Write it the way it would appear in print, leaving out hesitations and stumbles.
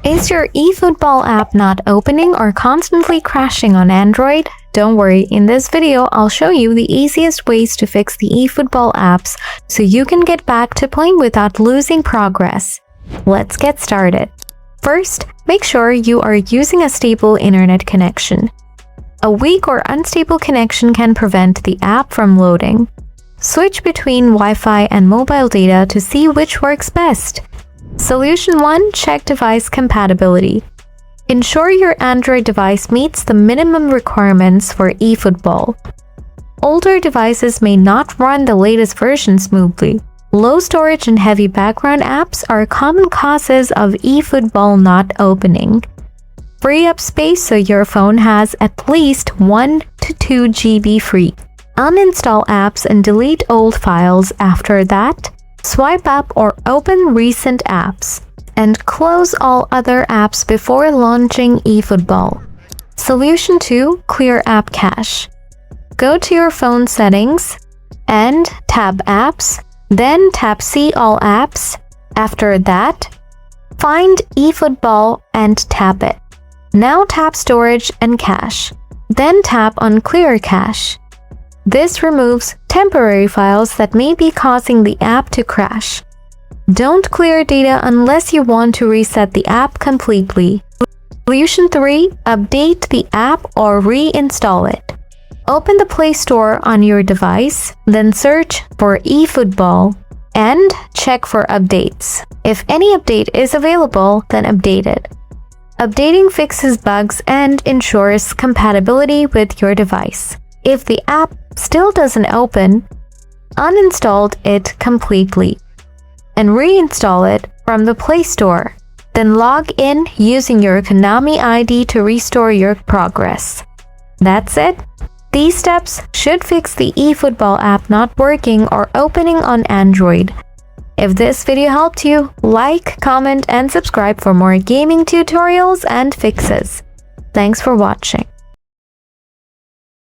Is your eFootball app not opening or constantly crashing on Android? Don't worry, in this video I'll show you the easiest ways to fix the eFootball apps so you can get back to playing without losing progress. Let's get started. First, make sure you are using a stable internet connection. A weak or unstable connection can prevent the app from loading. Switch between Wi-Fi and mobile data to see which works best. Solution 1. Check device compatibility. Ensure your Android device meets the minimum requirements for eFootball. Older devices may not run the latest version smoothly. Low storage and heavy background apps are common causes of eFootball not opening. Free up space so your phone has at least 1 to 2 GB free. Uninstall apps and delete old files after that. Swipe up or open recent apps, and close all other apps before launching eFootball. Solution 2. Clear app cache. Go to your phone settings and tab apps, then tap see all apps. After that, find eFootball and tap it. Now tap storage and cache, then tap on clear cache. This removes temporary files that may be causing the app to crash. Don't clear data unless you want to reset the app completely. Solution 3. Update the app or reinstall it. Open the Play Store on your device, then search for eFootball and check for updates. If any update is available, then update it. Updating fixes bugs and ensures compatibility with your device. If the app still doesn't open, uninstall it completely and reinstall it from the Play Store. Then log in using your Konami ID to restore your progress. That's it. These steps should fix the eFootball app not working or opening on Android. If this video helped you, like, comment, and subscribe for more gaming tutorials and fixes. Thanks for watching.